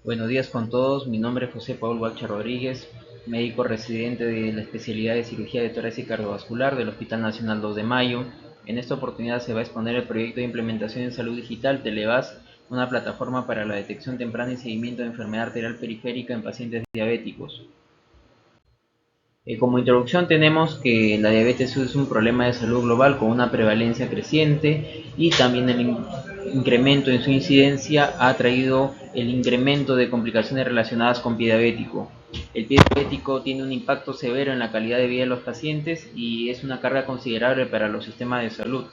Buenos días con todos, mi nombre es José Paul Guacha Rodríguez, médico residente de la especialidad de cirugía de tórax y cardiovascular del Hospital Nacional 2 de Mayo. En esta oportunidad se va a exponer el proyecto de implementación en salud digital Televas, una plataforma para la detección temprana y seguimiento de enfermedad arterial periférica en pacientes diabéticos. Como introducción tenemos que la diabetes es un problema de salud global con una prevalencia creciente y también el incremento en su incidencia ha traído el incremento de complicaciones relacionadas con pie diabético. El pie diabético tiene un impacto severo en la calidad de vida de los pacientes y es una carga considerable para los sistemas de salud.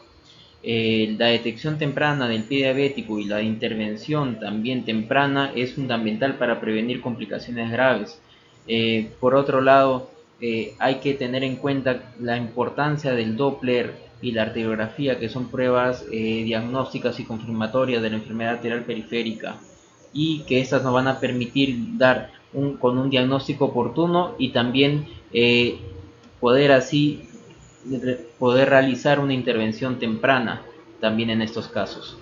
La detección temprana del pie diabético y la intervención también temprana es fundamental para prevenir complicaciones graves. Por otro lado, hay que tener en cuenta la importancia del Doppler y la arteriografía, que son pruebas diagnósticas y confirmatorias de la enfermedad arterial periférica, y que estas nos van a permitir dar con un diagnóstico oportuno y también poder así poder realizar una intervención temprana también en estos casos.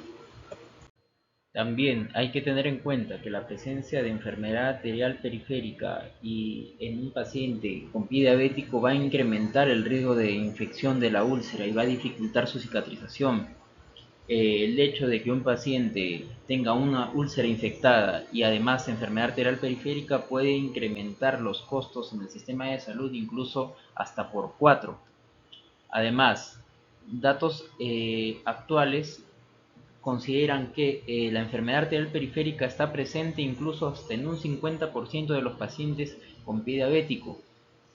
También hay que tener en cuenta que la presencia de enfermedad arterial periférica y en un paciente con pie diabético va a incrementar el riesgo de infección de la úlcera y va a dificultar su cicatrización. El hecho de que un paciente tenga una úlcera infectada y además enfermedad arterial periférica puede incrementar los costos en el sistema de salud incluso hasta por 4. Además, datos actuales consideran que la enfermedad arterial periférica está presente incluso hasta en un 50% de los pacientes con pie diabético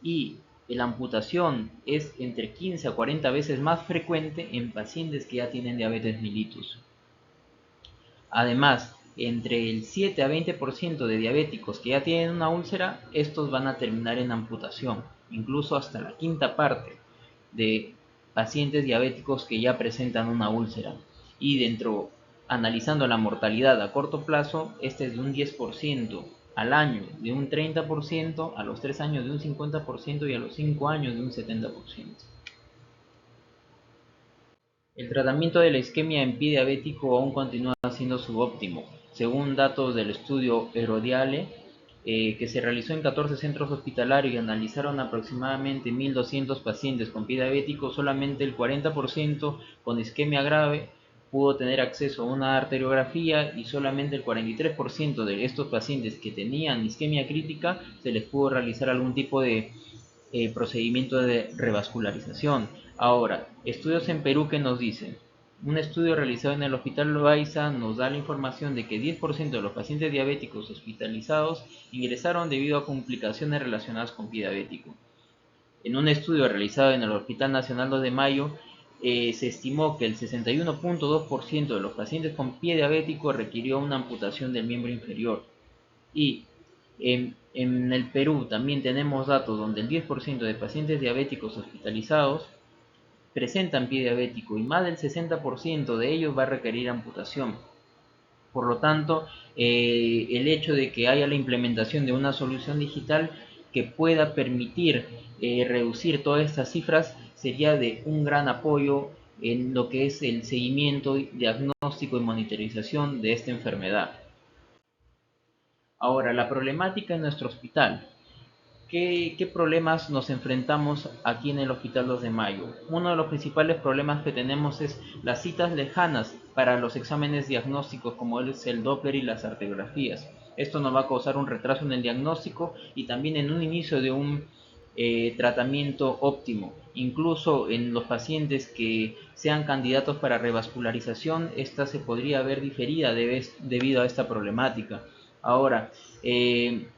y la amputación es entre 15 a 40 veces más frecuente en pacientes que ya tienen diabetes mellitus. Además, entre el 7 a 20% de diabéticos que ya tienen una úlcera, estos van a terminar en amputación, incluso hasta la quinta parte de pacientes diabéticos que ya presentan una úlcera. Y analizando la mortalidad a corto plazo, este es de un 10%, al año de un 30%, a los 3 años de un 50% y a los 5 años de un 70%. El tratamiento de la isquemia en pie diabético aún continúa siendo subóptimo, según datos del estudio Herodiale, que se realizó en 14 centros hospitalarios y analizaron aproximadamente 1.200 pacientes con pie diabético. Solamente el 40% con isquemia grave pudo tener acceso a una arteriografía y solamente el 43% de estos pacientes que tenían isquemia crítica se les pudo realizar algún tipo de procedimiento de revascularización. Ahora, estudios en Perú que nos dicen, un estudio realizado en el Hospital Loaiza nos da la información de que 10% de los pacientes diabéticos hospitalizados ingresaron debido a complicaciones relacionadas con pie diabético. En un estudio realizado en el Hospital Nacional 2 de Mayo, se estimó que el 61.2% de los pacientes con pie diabético requirió una amputación del miembro inferior. Y en el Perú también tenemos datos donde el 10% de pacientes diabéticos hospitalizados presentan pie diabético y más del 60% de ellos va a requerir amputación. Por lo tanto, el hecho de que haya la implementación de una solución digital que pueda permitir reducir todas estas cifras sería de un gran apoyo en lo que es el seguimiento, diagnóstico y monitorización de esta enfermedad. Ahora, la problemática en nuestro hospital. ¿Qué problemas nos enfrentamos aquí en el Hospital 2 de Mayo? Uno de los principales problemas que tenemos es las citas lejanas para los exámenes diagnósticos como es el Doppler y las arteriografías. Esto nos va a causar un retraso en el diagnóstico y también en un inicio de un tratamiento óptimo. Incluso en los pacientes que sean candidatos para revascularización, esta se podría ver diferida debido a esta problemática. Ahora, ¿qué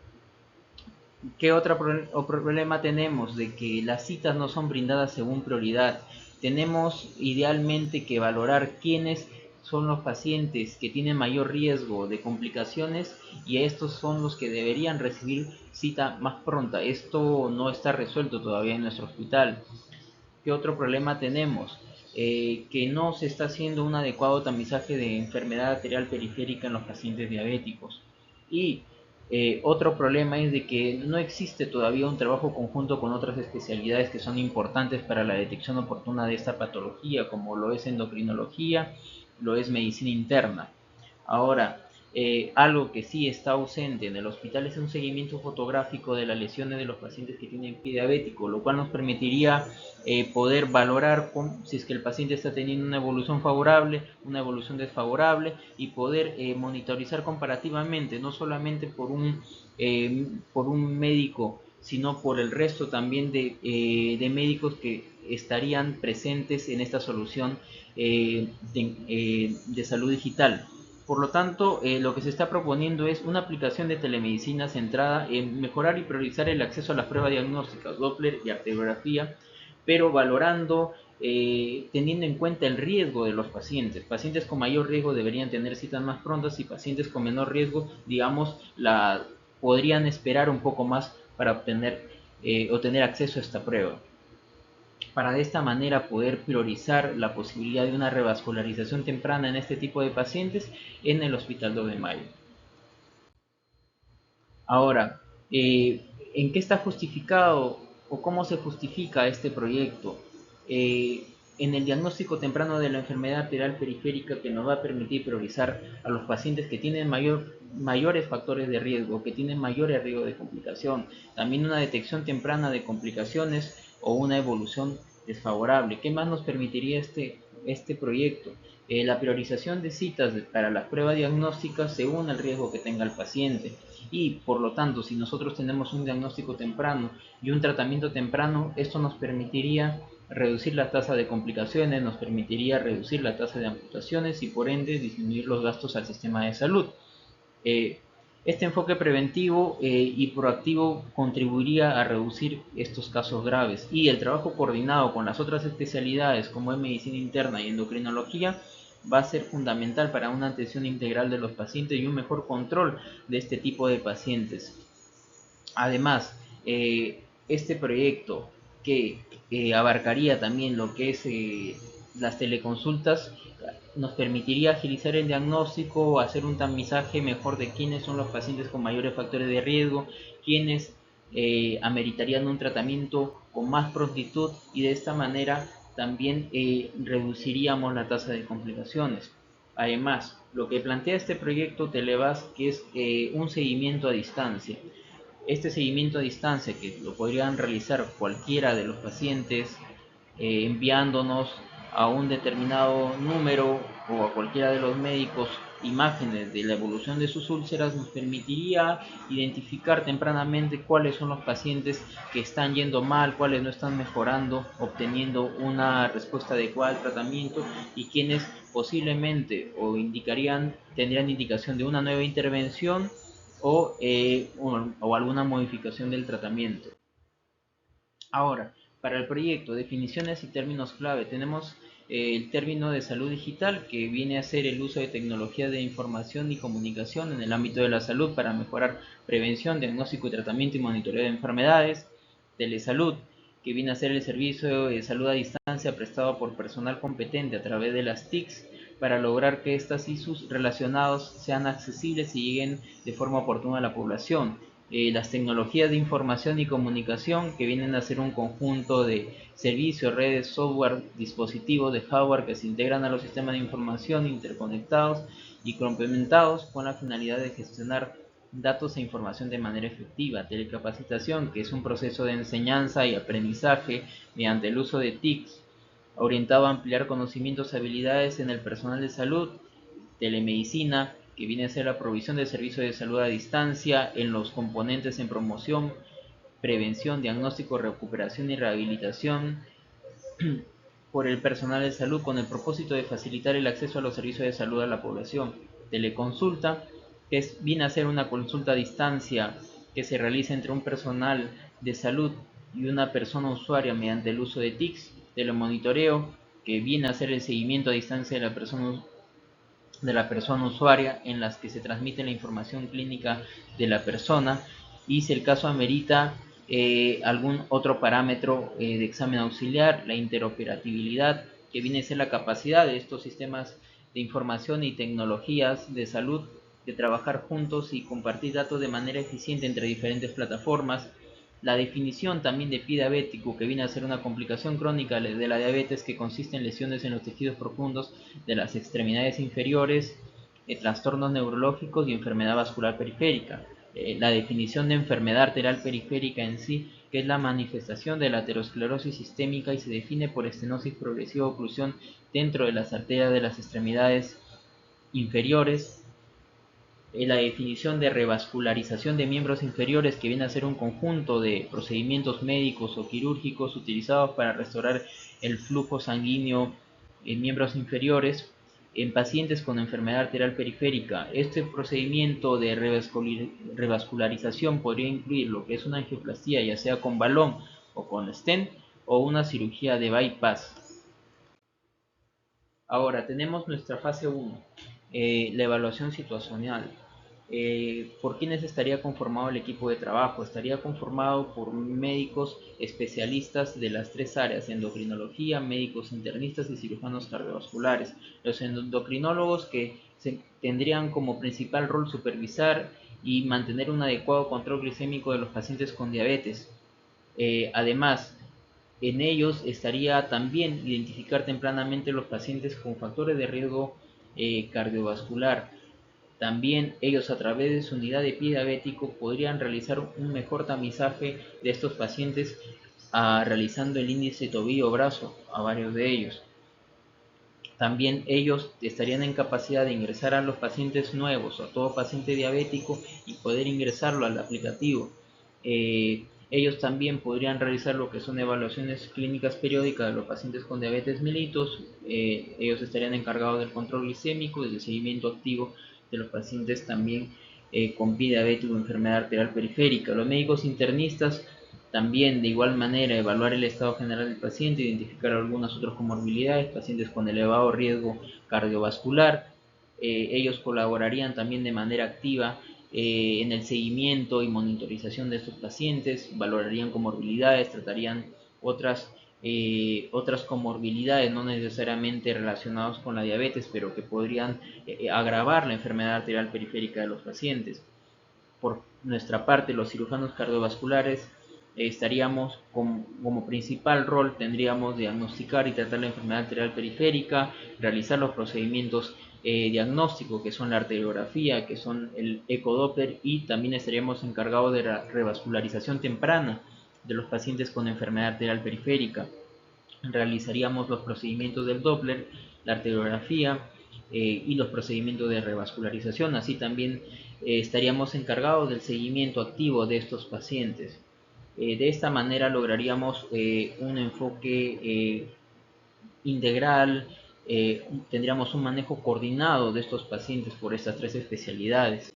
otro problema tenemos? De que las citas no son brindadas según prioridad. Tenemos idealmente que valorar quiénes son los pacientes que tienen mayor riesgo de complicaciones y estos son los que deberían recibir cita más pronta. Esto no está resuelto todavía en nuestro hospital. ¿Qué otro problema tenemos? Que no se está haciendo un adecuado tamizaje de enfermedad arterial periférica en los pacientes diabéticos. Y otro problema es de que no existe todavía un trabajo conjunto con otras especialidades que son importantes para la detección oportuna de esta patología, como lo es endocrinología, lo es medicina interna. Ahora, Algo que sí está ausente en el hospital es un seguimiento fotográfico de las lesiones de los pacientes que tienen pie diabético, lo cual nos permitiría poder valorar si es que el paciente está teniendo una evolución favorable, una evolución desfavorable, y poder monitorizar comparativamente, no solamente por un médico, sino por el resto también de médicos que estarían presentes en esta solución de salud digital. Por lo tanto, lo que se está proponiendo es una aplicación de telemedicina centrada en mejorar y priorizar el acceso a las pruebas diagnósticas, Doppler y arteriografía, pero valorando, teniendo en cuenta el riesgo de los pacientes. Pacientes con mayor riesgo deberían tener citas más prontas y pacientes con menor riesgo, digamos, podrían esperar un poco más para obtener acceso a esta prueba, para de esta manera poder priorizar la posibilidad de una revascularización temprana en este tipo de pacientes en el Hospital 2 de Mayo. Ahora, ¿en qué está justificado o cómo se justifica este proyecto? Eh, en el diagnóstico temprano de la enfermedad arterial periférica, que nos va a permitir priorizar a los pacientes que tienen mayores factores de riesgo, que tienen mayores riesgos de complicación, también una detección temprana de complicaciones o una evolución desfavorable. ¿Qué más nos permitiría este proyecto? La priorización de citas para las pruebas diagnósticas según el riesgo que tenga el paciente, y por lo tanto, si nosotros tenemos un diagnóstico temprano y un tratamiento temprano, esto nos permitiría reducir la tasa de complicaciones, nos permitiría reducir la tasa de amputaciones y por ende disminuir los gastos al sistema de salud. Eh, este enfoque preventivo y proactivo contribuiría a reducir estos casos graves, y el trabajo coordinado con las otras especialidades como es medicina interna y endocrinología va a ser fundamental para una atención integral de los pacientes y un mejor control de este tipo de pacientes. Además, este proyecto que abarcaría también lo que es las teleconsultas nos permitiría agilizar el diagnóstico, hacer un tamizaje mejor de quiénes son los pacientes con mayores factores de riesgo, quiénes ameritarían un tratamiento con más prontitud, y de esta manera también reduciríamos la tasa de complicaciones. Además, lo que plantea este proyecto Televas, que es un seguimiento a distancia. Este seguimiento a distancia, que lo podrían realizar cualquiera de los pacientes, enviándonos a un determinado número o a cualquiera de los médicos imágenes de la evolución de sus úlceras, nos permitiría identificar tempranamente cuáles son los pacientes que están yendo mal, cuáles no están mejorando, obteniendo una respuesta adecuada al tratamiento, y quienes posiblemente tendrían indicación de una nueva intervención o alguna modificación del tratamiento. Ahora, para el proyecto, definiciones y términos clave, tenemos el término de salud digital, que viene a ser el uso de tecnologías de información y comunicación en el ámbito de la salud para mejorar prevención, diagnóstico y tratamiento y monitoreo de enfermedades. Telesalud, que viene a ser el servicio de salud a distancia prestado por personal competente a través de las TICs para lograr que estas y sus relacionados sean accesibles y lleguen de forma oportuna a la población. Las tecnologías de información y comunicación, que vienen a ser un conjunto de servicios, redes, software, dispositivos de hardware que se integran a los sistemas de información interconectados y complementados con la finalidad de gestionar datos e información de manera efectiva. Telecapacitación, que es un proceso de enseñanza y aprendizaje mediante el uso de TICs, orientado a ampliar conocimientos y habilidades en el personal de salud. Telemedicina, que viene a ser la provisión de servicios de salud a distancia en los componentes en promoción, prevención, diagnóstico, recuperación y rehabilitación por el personal de salud con el propósito de facilitar el acceso a los servicios de salud a la población. Teleconsulta, que viene a ser una consulta a distancia que se realiza entre un personal de salud y una persona usuaria mediante el uso de TICs. Telemonitoreo, que viene a ser el seguimiento a distancia de la persona usuaria, en las que se transmite la información clínica de la persona, y si el caso amerita algún otro parámetro de examen auxiliar. La interoperabilidad, que viene a ser la capacidad de estos sistemas de información y tecnologías de salud de trabajar juntos y compartir datos de manera eficiente entre diferentes plataformas. La definición también de pie diabético, que viene a ser una complicación crónica de la diabetes que consiste en lesiones en los tejidos profundos de las extremidades inferiores. trastornos neurológicos y enfermedad vascular periférica. La definición de enfermedad arterial periférica en sí, que es la manifestación de la aterosclerosis sistémica y se define por estenosis progresiva o oclusión dentro de las arterias de las extremidades inferiores. La definición de revascularización de miembros inferiores, que viene a ser un conjunto de procedimientos médicos o quirúrgicos utilizados para restaurar el flujo sanguíneo en miembros inferiores en pacientes con enfermedad arterial periférica. Este procedimiento de revascularización podría incluir lo que es una angioplastía, ya sea con balón o con stent, o una cirugía de bypass. Ahora tenemos nuestra fase 1, la evaluación situacional. ¿Por quiénes estaría conformado el equipo de trabajo? Estaría conformado por médicos especialistas de las tres áreas: endocrinología, médicos internistas y cirujanos cardiovasculares. Los endocrinólogos, que tendrían como principal rol supervisar y mantener un adecuado control glicémico de los pacientes con diabetes. Además, en ellos estaría también identificar tempranamente los pacientes con factores de riesgo cardiovascular. También ellos, a través de su unidad de pie diabético, podrían realizar un mejor tamizaje de estos pacientes, realizando el índice tobillo-brazo a varios de ellos. También ellos estarían en capacidad de ingresar a los pacientes nuevos o a todo paciente diabético y poder ingresarlo al aplicativo. Ellos también podrían realizar lo que son evaluaciones clínicas periódicas de los pacientes con diabetes mellitus. Ellos estarían encargados del control glicémico y del seguimiento activo de los pacientes también con pie diabético o enfermedad arterial periférica. Los médicos internistas también, de igual manera, evaluar el estado general del paciente, identificar algunas otras comorbilidades, pacientes con elevado riesgo cardiovascular. Ellos colaborarían también de manera activa en el seguimiento y monitorización de estos pacientes, valorarían comorbilidades, tratarían otras comorbilidades no necesariamente relacionadas con la diabetes, pero que podrían agravar la enfermedad arterial periférica de los pacientes. Por nuestra parte, los cirujanos cardiovasculares estaríamos como principal rol, tendríamos diagnosticar y tratar la enfermedad arterial periférica, realizar los procedimientos diagnósticos, que son la arteriografía, que son el ecodoppler, y también estaríamos encargados de la revascularización temprana de los pacientes con enfermedad arterial periférica. Realizaríamos los procedimientos del Doppler, la arteriografía y los procedimientos de revascularización. Así también estaríamos encargados del seguimiento activo de estos pacientes. De esta manera lograríamos un enfoque integral, tendríamos un manejo coordinado de estos pacientes por estas tres especialidades.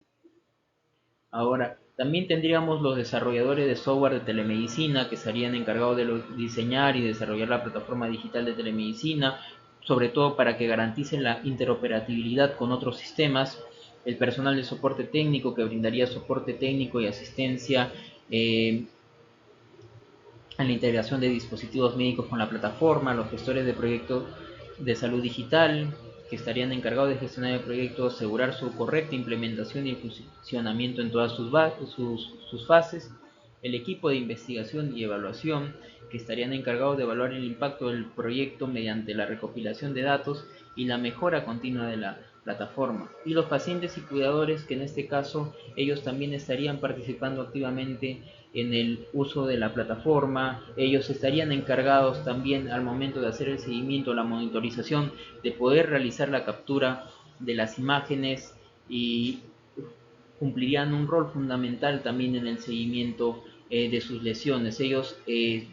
Ahora, también tendríamos los desarrolladores de software de telemedicina, que estarían encargados de diseñar y desarrollar la plataforma digital de telemedicina, sobre todo para que garanticen la interoperabilidad con otros sistemas. El personal de soporte técnico, que brindaría soporte técnico y asistencia en la integración de dispositivos médicos con la plataforma. Los gestores de proyectos de salud digital, que estarían encargados de gestionar el proyecto, asegurar su correcta implementación y funcionamiento en todas sus fases. El equipo de investigación y evaluación, que estarían encargados de evaluar el impacto del proyecto mediante la recopilación de datos y la mejora continua de la plataforma. Y los pacientes y cuidadores, que en este caso ellos también estarían participando activamente en el uso de la plataforma. Ellos estarían encargados también, al momento de hacer el seguimiento, la monitorización, de poder realizar la captura de las imágenes, y cumplirían un rol fundamental también en el seguimiento de sus lesiones. Ellos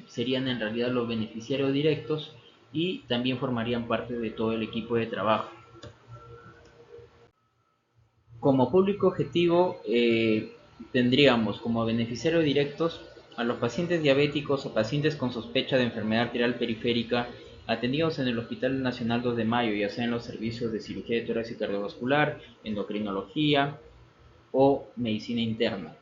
serían en realidad los beneficiarios directos y también formarían parte de todo el equipo de trabajo. Como público objetivo, tendríamos como beneficiarios directos a los pacientes diabéticos o pacientes con sospecha de enfermedad arterial periférica atendidos en el Hospital Nacional 2 de Mayo, ya sea en los servicios de cirugía de tórax y cardiovascular, endocrinología o medicina interna.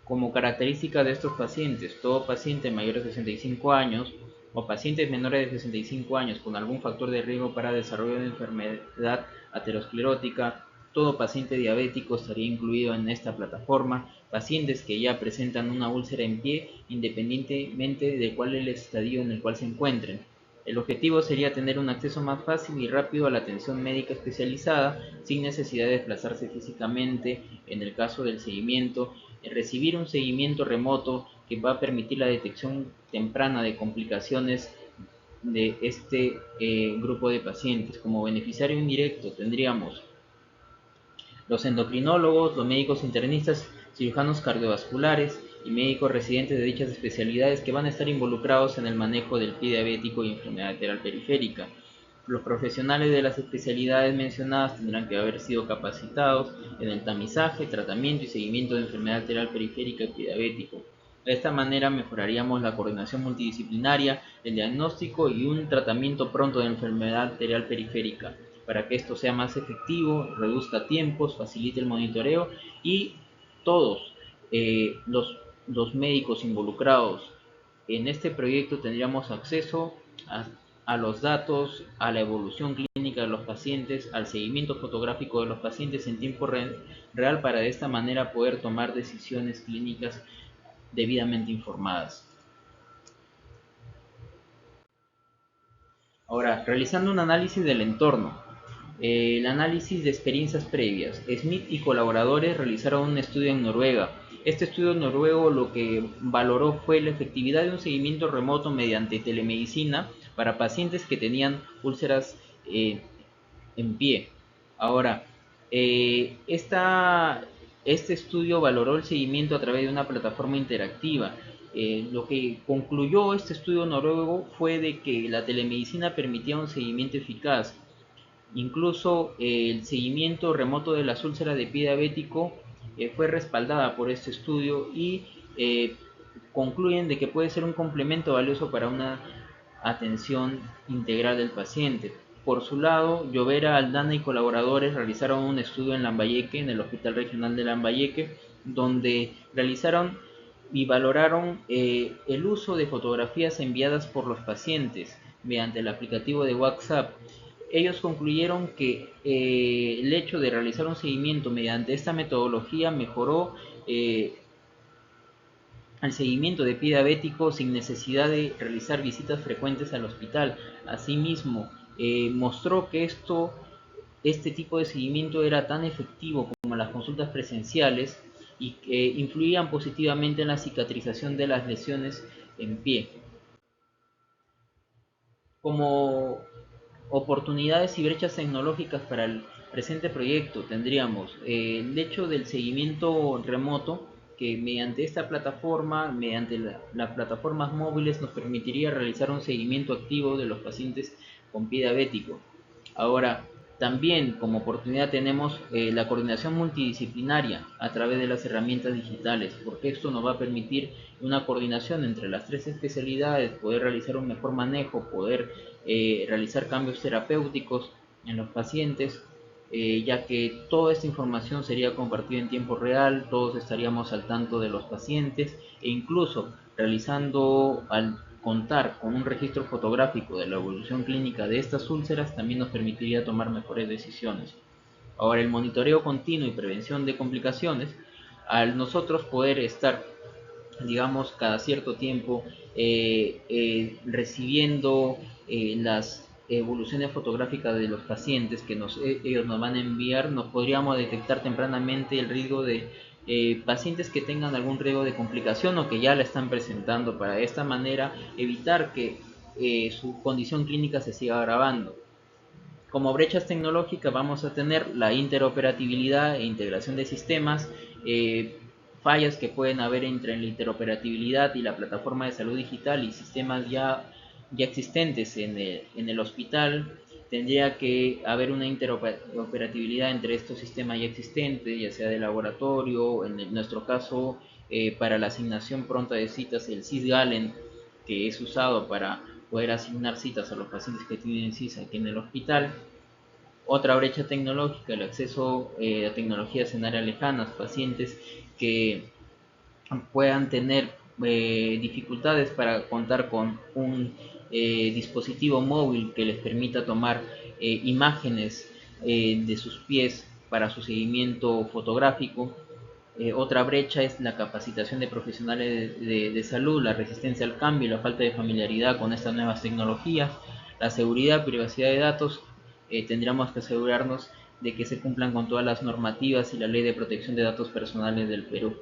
Como característica de estos pacientes, todo paciente mayor de 65 años o pacientes menores de 65 años con algún factor de riesgo para desarrollo de enfermedad aterosclerótica, todo paciente diabético estaría incluido en esta plataforma, pacientes que ya presentan una úlcera en pie, independientemente de cuál es el estadio en el cual se encuentren. El objetivo sería tener un acceso más fácil y rápido a la atención médica especializada sin necesidad de desplazarse físicamente. En el caso del seguimiento, recibir un seguimiento remoto que va a permitir la detección temprana de complicaciones de este grupo de pacientes. Como beneficiario indirecto tendríamos los endocrinólogos, los médicos internistas, cirujanos cardiovasculares y médicos residentes de dichas especialidades que van a estar involucrados en el manejo del pie diabético y enfermedad arterial periférica. Los profesionales de las especialidades mencionadas tendrán que haber sido capacitados en el tamizaje, tratamiento y seguimiento de enfermedad arterial periférica y pie diabético. De esta manera mejoraríamos la coordinación multidisciplinaria, el diagnóstico y un tratamiento pronto de enfermedad arterial periférica, para que esto sea más efectivo, reduzca tiempos, facilite el monitoreo y todos los médicos involucrados en este proyecto tendríamos acceso a los datos, a la evolución clínica de los pacientes, al seguimiento fotográfico de los pacientes en tiempo real para de esta manera poder tomar decisiones clínicas debidamente informadas. Ahora, realizando un análisis del entorno. El análisis de experiencias previas. Smith y colaboradores realizaron un estudio en Noruega. Este estudio noruego lo que valoró fue la efectividad de un seguimiento remoto mediante telemedicina para pacientes que tenían úlceras en pie. Ahora, este estudio valoró el seguimiento a través de una plataforma interactiva. Lo que concluyó este estudio noruego fue de que la telemedicina permitía un seguimiento eficaz. Incluso el seguimiento remoto de las úlceras de pie diabético fue respaldada por este estudio y concluyen de que puede ser un complemento valioso para una atención integral del paciente. Por su lado, Llovera, Aldana y colaboradores realizaron un estudio en Lambayeque, en el Hospital Regional de Lambayeque, donde realizaron y valoraron el uso de fotografías enviadas por los pacientes mediante el aplicativo de WhatsApp. Ellos concluyeron que el hecho de realizar un seguimiento mediante esta metodología mejoró el seguimiento de pie diabético sin necesidad de realizar visitas frecuentes al hospital. Asimismo, mostró que este tipo de seguimiento era tan efectivo como las consultas presenciales y que influían positivamente en la cicatrización de las lesiones en pie. Como oportunidades y brechas tecnológicas para el presente proyecto tendríamos el hecho del seguimiento remoto, que mediante esta plataforma, mediante las plataformas móviles, nos permitiría realizar un seguimiento activo de los pacientes con pie diabético. Ahora, también como oportunidad tenemos la coordinación multidisciplinaria a través de las herramientas digitales, porque esto nos va a permitir una coordinación entre las tres especialidades, poder realizar un mejor manejo, poder realizar cambios terapéuticos en los pacientes, ya que toda esta información sería compartida en tiempo real, todos estaríamos al tanto de los pacientes e incluso realizando al contar con un registro fotográfico de la evolución clínica de estas úlceras también nos permitiría tomar mejores decisiones. Ahora, el monitoreo continuo y prevención de complicaciones, al nosotros poder estar, digamos, cada cierto tiempo recibiendo las evoluciones fotográficas de los pacientes que ellos nos van a enviar, nos podríamos detectar tempranamente el riesgo de pacientes que tengan algún riesgo de complicación o que ya la están presentando, para de esta manera evitar que su condición clínica se siga agravando. Como brechas tecnológicas vamos a tener la interoperabilidad e integración de sistemas, fallas que pueden haber entre la interoperabilidad y la plataforma de salud digital y sistemas ya existentes en el hospital. Tendría que haber una interoperabilidad entre estos sistemas ya existentes, ya sea de laboratorio, en nuestro caso para la asignación pronta de citas, el CIS-Galen, que es usado para poder asignar citas a los pacientes que tienen CIS aquí en el hospital. Otra brecha tecnológica, el acceso a tecnologías en áreas lejanas, pacientes que puedan tener dificultades para contar con un dispositivo móvil que les permita tomar imágenes de sus pies para su seguimiento fotográfico. Otra brecha es la capacitación de profesionales de salud, la resistencia al cambio y la falta de familiaridad con estas nuevas tecnologías. La seguridad, privacidad de datos, tendríamos que asegurarnos de que se cumplan con todas las normativas y la ley de protección de datos personales del Perú.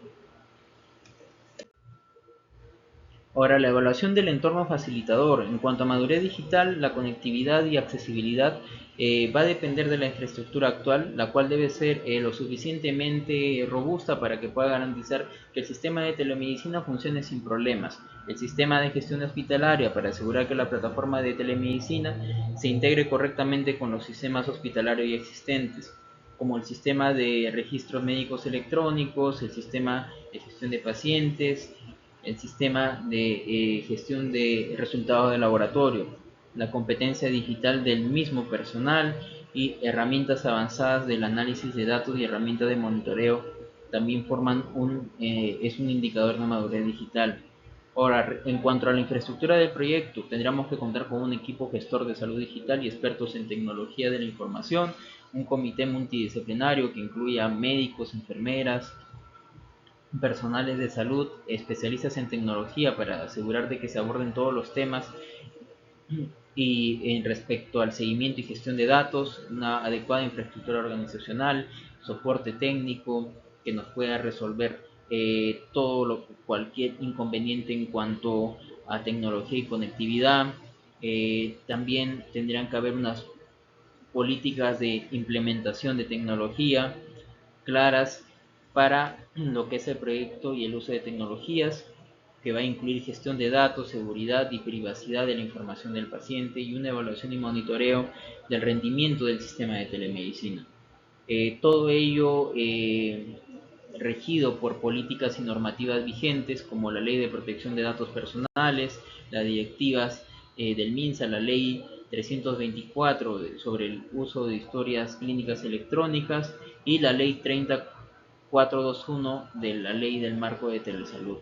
Ahora, la evaluación del entorno facilitador. En cuanto a madurez digital, la conectividad y accesibilidad va a depender de la infraestructura actual, la cual debe ser lo suficientemente robusta para que pueda garantizar que el sistema de telemedicina funcione sin problemas. El sistema de gestión hospitalaria para asegurar que la plataforma de telemedicina se integre correctamente con los sistemas hospitalarios ya existentes, como el sistema de registros médicos electrónicos, el sistema de gestión de pacientes, el sistema de gestión de resultados de laboratorio, la competencia digital del mismo personal y herramientas avanzadas del análisis de datos y herramientas de monitoreo también forman es un indicador de madurez digital. Ahora, en cuanto a la infraestructura del proyecto, tendríamos que contar con un equipo gestor de salud digital y expertos en tecnología de la información, un comité multidisciplinario que incluya médicos, enfermeras, personales de salud, especialistas en tecnología para asegurar de que se aborden todos los temas y en respecto al seguimiento y gestión de datos, una adecuada infraestructura organizacional, soporte técnico que nos pueda resolver cualquier inconveniente en cuanto a tecnología y conectividad. También tendrían que haber unas políticas de implementación de tecnología claras para lo que es el proyecto y el uso de tecnologías, que va a incluir gestión de datos, seguridad y privacidad de la información del paciente y una evaluación y monitoreo del rendimiento del sistema de telemedicina. Todo ello regido por políticas y normativas vigentes como la Ley de Protección de Datos Personales, las directivas del MINSA, la Ley 324 sobre el uso de historias clínicas electrónicas y la Ley 30421 de la Ley del Marco de Telesalud.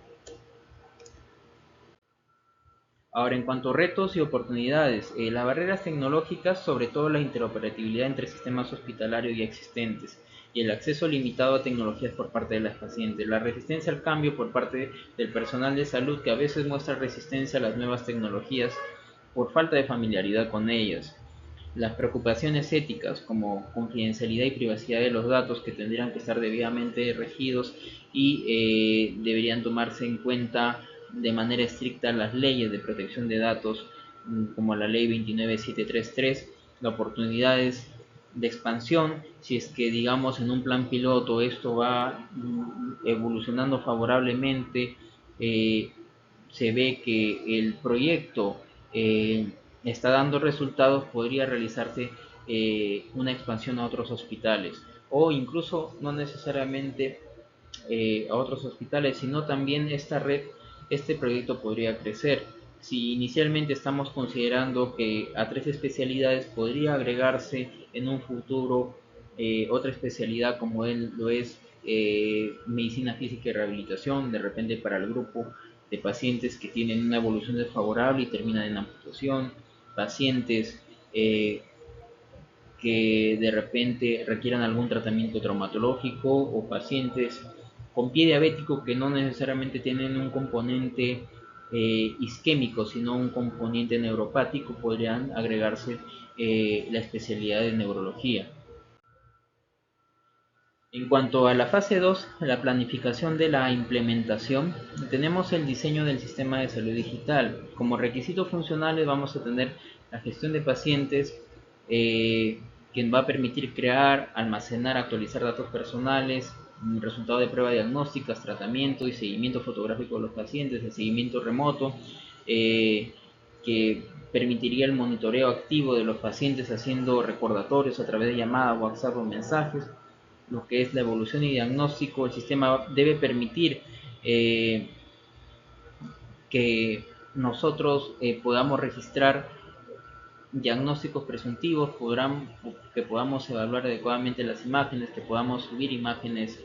Ahora, en cuanto a retos y oportunidades, las barreras tecnológicas, sobre todo la interoperabilidad entre sistemas hospitalarios ya existentes y el acceso limitado a tecnologías por parte de las pacientes, la resistencia al cambio por parte del personal de salud que a veces muestra resistencia a las nuevas tecnologías por falta de familiaridad con ellas, las preocupaciones éticas como confidencialidad y privacidad de los datos que tendrían que estar debidamente regidos y deberían tomarse en cuenta de manera estricta las leyes de protección de datos como la ley 29733, las oportunidades de expansión, si es que digamos en un plan piloto esto va evolucionando favorablemente, se ve que el proyecto está dando resultados, podría realizarse una expansión a otros hospitales o incluso no necesariamente a otros hospitales, sino también esta red, este proyecto podría crecer. Si inicialmente estamos considerando que a 3 especialidades podría agregarse en un futuro otra especialidad como lo es medicina física y rehabilitación, de repente para el grupo de pacientes que tienen una evolución desfavorable y terminan en amputación, pacientes que de repente requieran algún tratamiento traumatológico o pacientes con pie diabético que no necesariamente tienen un componente isquémico, sino un componente neuropático, podrían agregarse la especialidad de neurología. En cuanto a la fase 2, la planificación de la implementación, tenemos el diseño del sistema de salud digital. Como requisitos funcionales vamos a tener la gestión de pacientes, que va a permitir crear, almacenar, actualizar datos personales, resultado de pruebas diagnósticas, tratamiento y seguimiento fotográfico de los pacientes, el seguimiento remoto, que permitiría el monitoreo activo de los pacientes haciendo recordatorios a través de llamadas, WhatsApp o mensajes. Lo que es la evolución y diagnóstico, el sistema debe permitir que nosotros podamos registrar diagnósticos presuntivos, que podamos evaluar adecuadamente las imágenes, que podamos subir imágenes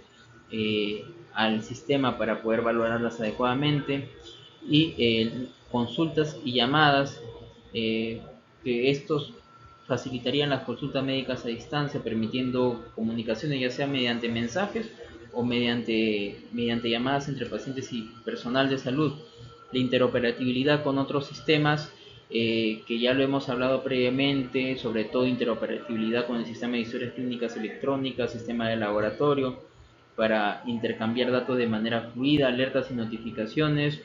al sistema para poder valorarlas adecuadamente y consultas y llamadas, que estos facilitarían las consultas médicas a distancia, permitiendo comunicaciones ya sea mediante mensajes o mediante llamadas entre pacientes y personal de salud. La interoperabilidad con otros sistemas que ya lo hemos hablado previamente, sobre todo interoperabilidad con el sistema de historias clínicas electrónicas, sistema de laboratorio, para intercambiar datos de manera fluida, alertas y notificaciones,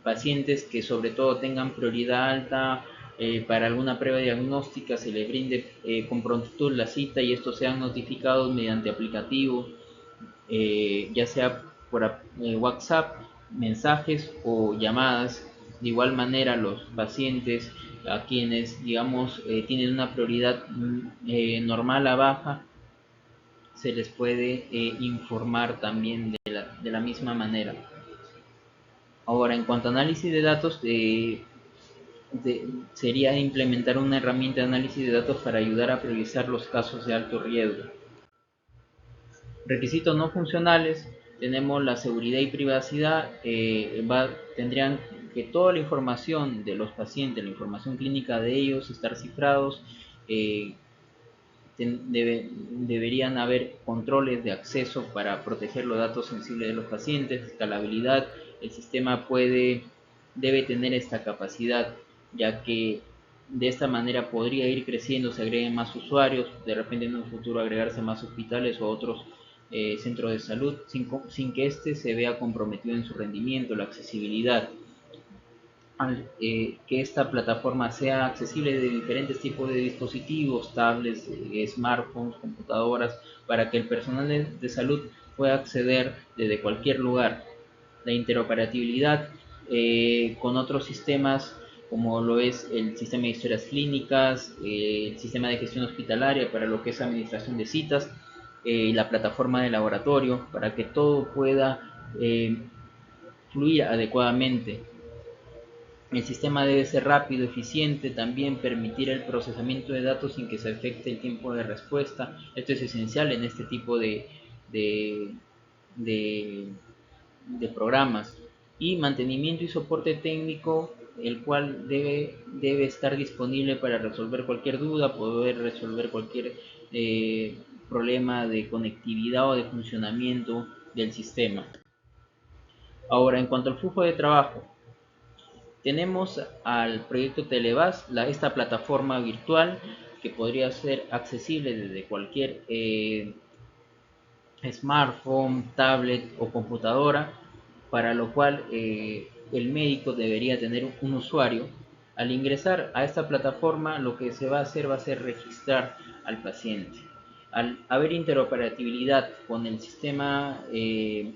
pacientes que sobre todo tengan prioridad alta para alguna prueba diagnóstica, se les brinde con prontitud la cita y estos sean notificados mediante aplicativo, ya sea por WhatsApp, mensajes o llamadas. De igual manera, los pacientes a quienes, digamos, tienen una prioridad normal a baja, se les puede informar también de la misma manera. Ahora, en cuanto a análisis de datos, sería implementar una herramienta de análisis de datos para ayudar a priorizar los casos de alto riesgo. Requisitos no funcionales, tenemos la seguridad y privacidad, tendrían que toda la información de los pacientes, la información clínica de ellos, estar cifrados, deberían haber controles de acceso para proteger los datos sensibles de los pacientes, escalabilidad, el sistema debe tener esta capacidad, ya que de esta manera podría ir creciendo, se agreguen más usuarios, de repente en un futuro agregarse más hospitales o otros centros de salud, sin que éste se vea comprometido en su rendimiento, la accesibilidad. Que esta plataforma sea accesible de diferentes tipos de dispositivos, tablets, smartphones, computadoras, para que el personal de salud pueda acceder desde cualquier lugar. La interoperabilidad con otros sistemas como lo es el sistema de historias clínicas, el sistema de gestión hospitalaria para lo que es administración de citas, la plataforma de laboratorio, para que todo pueda fluir adecuadamente. El sistema debe ser rápido, eficiente, también permitir el procesamiento de datos sin que se afecte el tiempo de respuesta. Esto es esencial en este tipo de, de programas. Y mantenimiento y soporte técnico, el cual debe estar disponible para resolver cualquier duda, poder resolver cualquier problema de conectividad o de funcionamiento del sistema. Ahora, en cuanto al flujo de trabajo, tenemos al proyecto Televas, esta plataforma virtual que podría ser accesible desde cualquier smartphone, tablet o computadora, para lo cual el médico debería tener un usuario. Al ingresar a esta plataforma, lo que se va a hacer registrar al paciente. Al haber interoperabilidad con el sistema de